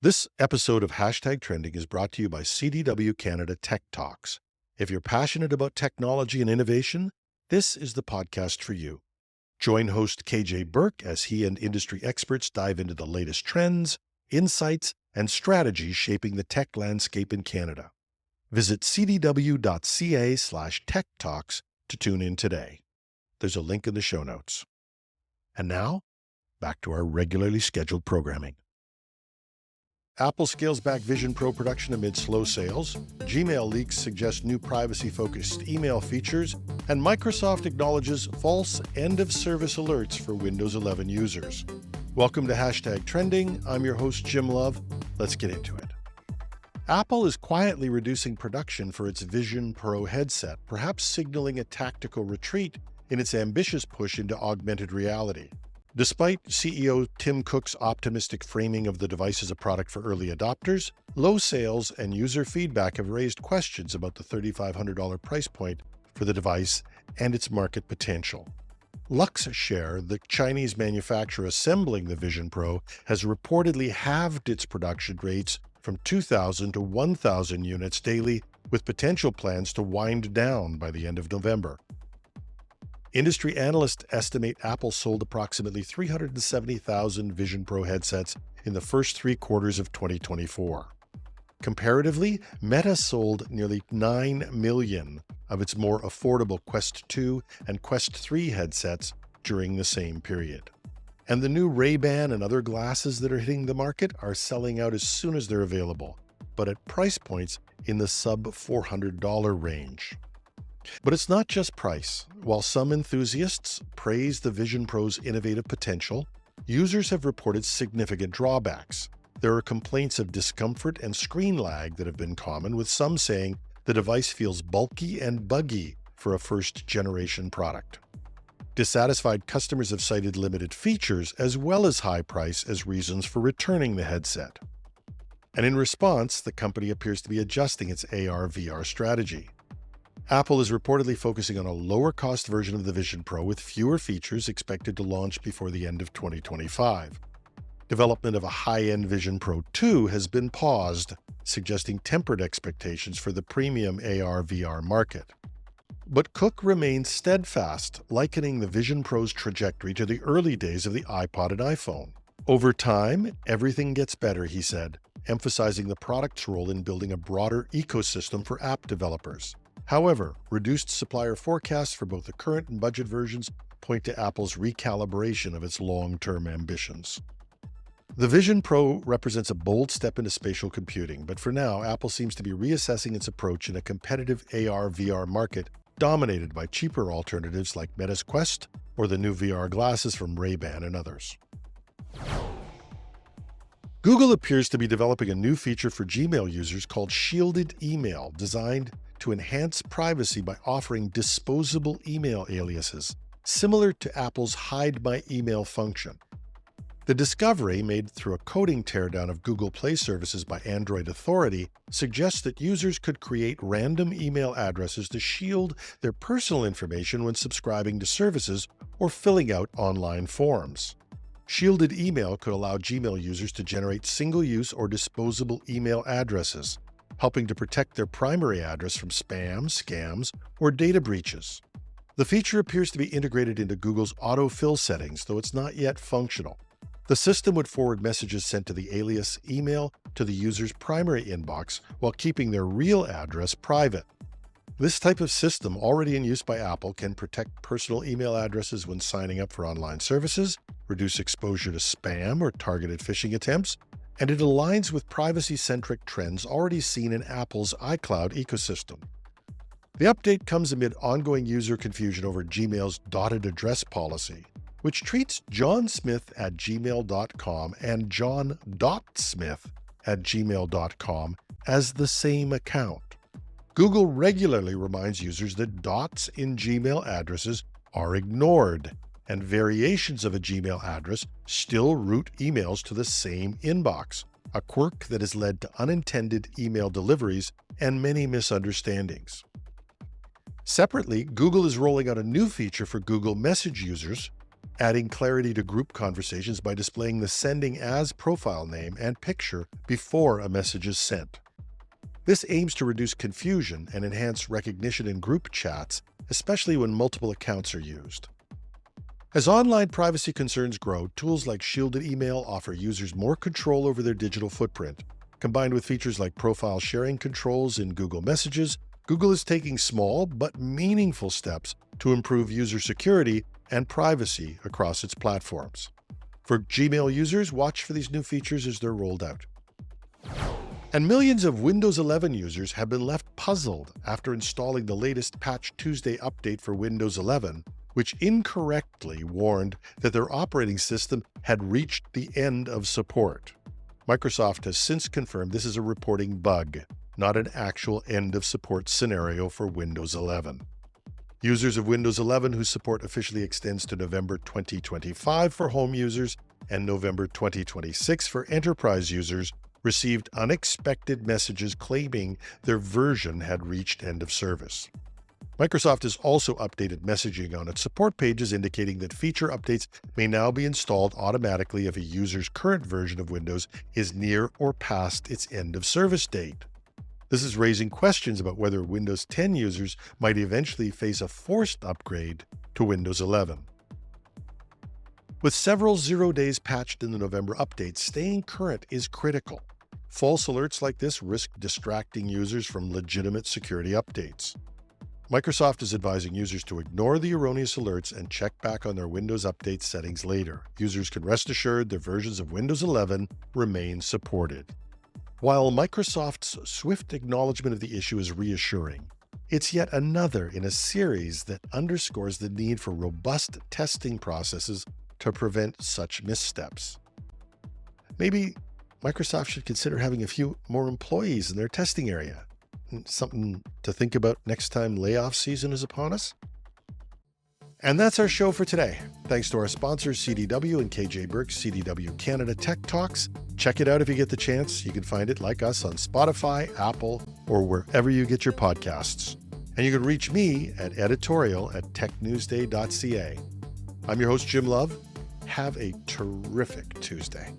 This episode of Hashtag Trending is brought to you by CDW Canada Tech Talks. If you're passionate about technology and innovation, this is the podcast for you. Join host KJ Burke as he and industry experts dive into the latest trends, insights, and strategies shaping the tech landscape in Canada. Visit cdw.ca/tech talks to tune in today. There's a link in the show notes. And now, back to our regularly scheduled programming. Apple scales back Vision Pro production amid slow sales, Gmail leaks suggest new privacy-focused email features, and Microsoft acknowledges false end-of-service alerts for Windows 11 users. Welcome to Hashtag Trending. I'm your host, Jim Love. Let's get into it. Apple is quietly reducing production for its Vision Pro headset, perhaps signaling a tactical retreat in its ambitious push into augmented reality. Despite CEO Tim Cook's optimistic framing of the device as a product for early adopters, low sales and user feedback have raised questions about the $3,500 price point for the device and its market potential. Luxshare, the Chinese manufacturer assembling the Vision Pro, has reportedly halved its production rates from 2,000 to 1,000 units daily, with potential plans to wind down by the end of November. Industry analysts estimate Apple sold approximately 370,000 Vision Pro headsets in the first 3 quarters of 2024. Comparatively, Meta sold nearly 9 million of its more affordable Quest 2 and Quest 3 headsets during the same period. And the new Ray-Ban and other glasses that are hitting the market are selling out as soon as they're available, but at price points in the sub-$400 range. But it's not just price. While some enthusiasts praise the Vision Pro's innovative potential, users have reported significant drawbacks. There are complaints of discomfort and screen lag that have been common, with some saying the device feels bulky and buggy for a first-generation product. Dissatisfied customers have cited limited features as well as high price as reasons for returning the headset. And in response, the company appears to be adjusting its AR/VR strategy. Apple is reportedly focusing on a lower-cost version of the Vision Pro with fewer features expected to launch before the end of 2025. Development of a high-end Vision Pro 2 has been paused, suggesting tempered expectations for the premium AR/VR market. But Cook remains steadfast, likening the Vision Pro's trajectory to the early days of the iPod and iPhone. Over time, everything gets better, he said, emphasizing the product's role in building a broader ecosystem for app developers. However, reduced supplier forecasts for both the current and budget versions point to Apple's recalibration of its long-term ambitions. The Vision Pro represents a bold step into spatial computing, but for now, Apple seems to be reassessing its approach in a competitive AR/VR market dominated by cheaper alternatives like Meta's Quest or the new VR glasses from Ray-Ban and others. Google appears to be developing a new feature for Gmail users called Shielded Email, designed to enhance privacy by offering disposable email aliases, similar to Apple's Hide My Email function. The discovery, made through a coding teardown of Google Play services by Android Authority, suggests that users could create random email addresses to shield their personal information when subscribing to services or filling out online forms. Shielded Email could allow Gmail users to generate single-use or disposable email addresses, helping to protect their primary address from spam, scams, or data breaches. The feature appears to be integrated into Google's autofill settings, though it's not yet functional. The system would forward messages sent to the alias email to the user's primary inbox while keeping their real address private. This type of system, already in use by Apple, can protect personal email addresses when signing up for online services, reduce exposure to spam or targeted phishing attempts, and it aligns with privacy-centric trends already seen in Apple's iCloud ecosystem. The update comes amid ongoing user confusion over Gmail's dotted address policy, which treats johnsmith@gmail.com and john.smith@gmail.com as the same account. Google regularly reminds users that dots in Gmail addresses are ignored, and variations of a Gmail address still route emails to the same inbox, a quirk that has led to unintended email deliveries and many misunderstandings. Separately, Google is rolling out a new feature for Google Message users adding clarity to group conversations by displaying the sending as profile name and picture before a message is sent. This aims to reduce confusion and enhance recognition in group chats, especially when multiple accounts are used. As online privacy concerns grow, tools like Shielded Email offer users more control over their digital footprint. Combined with features like profile sharing controls in Google Messages, Google is taking small but meaningful steps to improve user security and privacy across its platforms. For Gmail users, watch for these new features as they're rolled out. And millions of Windows 11 users have been left puzzled after installing the latest Patch Tuesday update for Windows 11, which incorrectly warned that their operating system had reached the end of support. Microsoft has since confirmed this is a reporting bug, not an actual end of support scenario for Windows 11. Users of Windows 11 whose support officially extends to November 2025 for home users and November 2026 for enterprise users received unexpected messages claiming their version had reached end of service. Microsoft has also updated messaging on its support pages indicating that feature updates may now be installed automatically if a user's current version of Windows is near or past its end of service date. This is raising questions about whether Windows 10 users might eventually face a forced upgrade to Windows 11. With several 0 days patched in the November updates, staying current is critical. False alerts like this risk distracting users from legitimate security updates. Microsoft is advising users to ignore the erroneous alerts and check back on their Windows Update settings later. Users can rest assured their versions of Windows 11 remain supported. While Microsoft's swift acknowledgement of the issue is reassuring, it's yet another in a series that underscores the need for robust testing processes to prevent such missteps. Maybe Microsoft should consider having a few more employees in their testing area. Something to think about next time layoff season is upon us. And that's our show for today. Thanks to our sponsors, CDW and KJ Burke's CDW Canada Tech Talks. Check it out if you get the chance. You can find it, like us, on Spotify, Apple, or wherever you get your podcasts. And you can reach me at editorial@technewsday.ca. I'm your host, Jim Love. Have a terrific Tuesday.